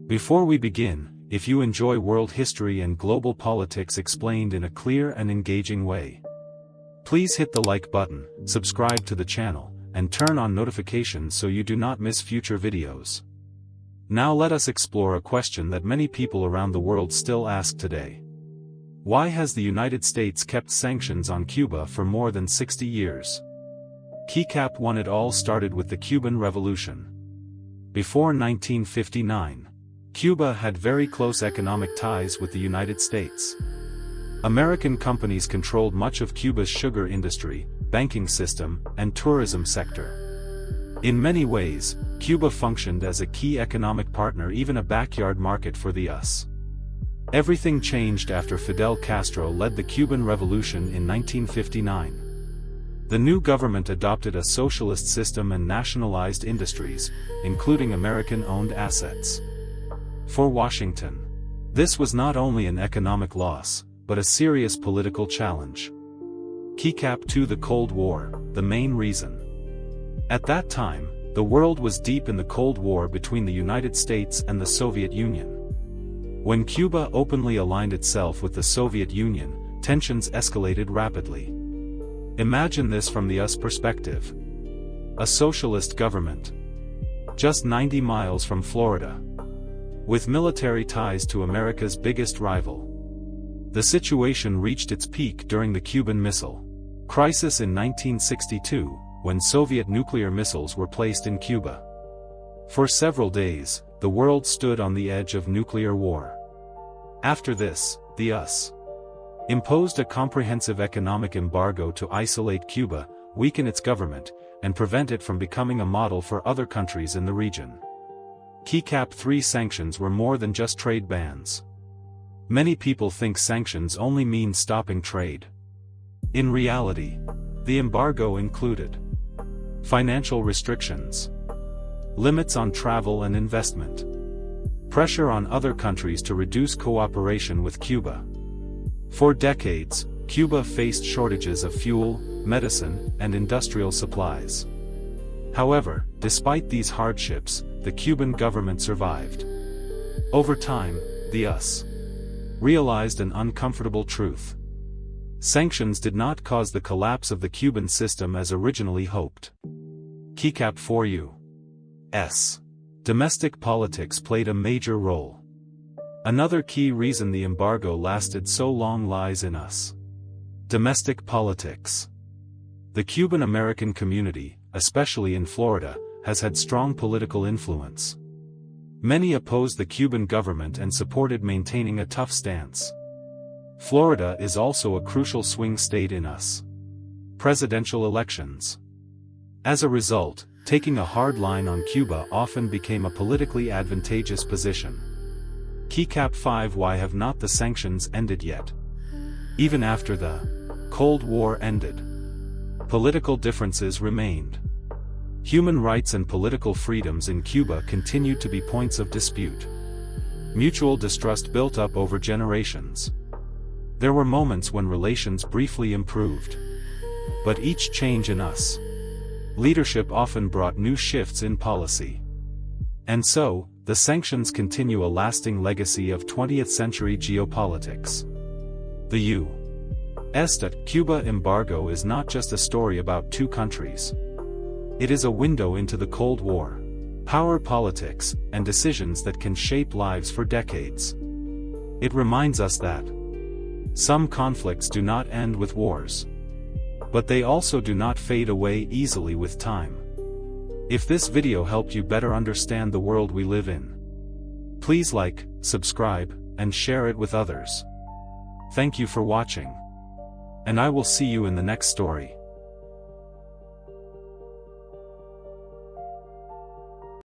Before we begin, if you enjoy world history and global politics explained in a clear and engaging way, please hit the like button, subscribe to the channel, and turn on notifications so you do not miss future videos. Now let us explore a question that many people around the world still ask today. Why has the United States kept sanctions on Cuba for more than 60 years? Recap 1. It all started with the Cuban Revolution. Before 1959, Cuba had very close economic ties with the United States. American companies controlled much of Cuba's sugar industry, banking system, and tourism sector. In many ways, Cuba functioned as a key economic partner, even a backyard market for the US. Everything changed after Fidel Castro led the Cuban Revolution in 1959. The new government adopted a socialist system and nationalized industries, including American-owned assets. For Washington, this was not only an economic loss, but a serious political challenge. Recap 2. The Cold War, the main reason. At that time, the world was deep in the Cold War between the United States and the Soviet Union. When Cuba openly aligned itself with the Soviet Union, tensions escalated rapidly. Imagine this from the US perspective. A socialist government, just 90 miles from Florida, with military ties to America's biggest rival. The situation reached its peak during the Cuban Missile Crisis in 1962, when Soviet nuclear missiles were placed in Cuba. For several days, the world stood on the edge of nuclear war. After this, the US imposed a comprehensive economic embargo to isolate Cuba, weaken its government, and prevent it from becoming a model for other countries in the region. Recap 3. Sanctions were more than just trade bans. Many people think sanctions only mean stopping trade. In reality, the embargo included financial restrictions, limits on travel and investment, pressure on other countries to reduce cooperation with Cuba. For decades, Cuba faced shortages of fuel, medicine, and industrial supplies. However, despite these hardships, the Cuban government survived. Over time, the US realized an uncomfortable truth. Sanctions did not cause the collapse of the Cuban system as originally hoped. Recap 4. U.S. domestic politics played a major role. Another key reason the embargo lasted so long lies in US domestic politics. The Cuban-American community, especially in Florida, has had strong political influence. Many opposed the Cuban government and supported maintaining a tough stance. Florida is also a crucial swing state in US presidential elections. As a result, taking a hard line on Cuba often became a politically advantageous position. Recap 5. Why have not the sanctions ended yet? Even after the Cold War ended, political differences remained. Human rights and political freedoms in Cuba continued to be points of dispute. Mutual distrust built up over generations. There were moments when relations briefly improved. But each change in US leadership often brought new shifts in policy. And so, the sanctions continue a lasting legacy of 20th-century geopolitics. The U.S.-Cuba embargo is not just a story about two countries. It is a window into the Cold War, power politics, and decisions that can shape lives for decades. It reminds us that some conflicts do not end with wars, but they also do not fade away easily with time. If this video helped you better understand the world we live in, please like, subscribe, and share it with others. Thank you for watching, and I will see you in the next story.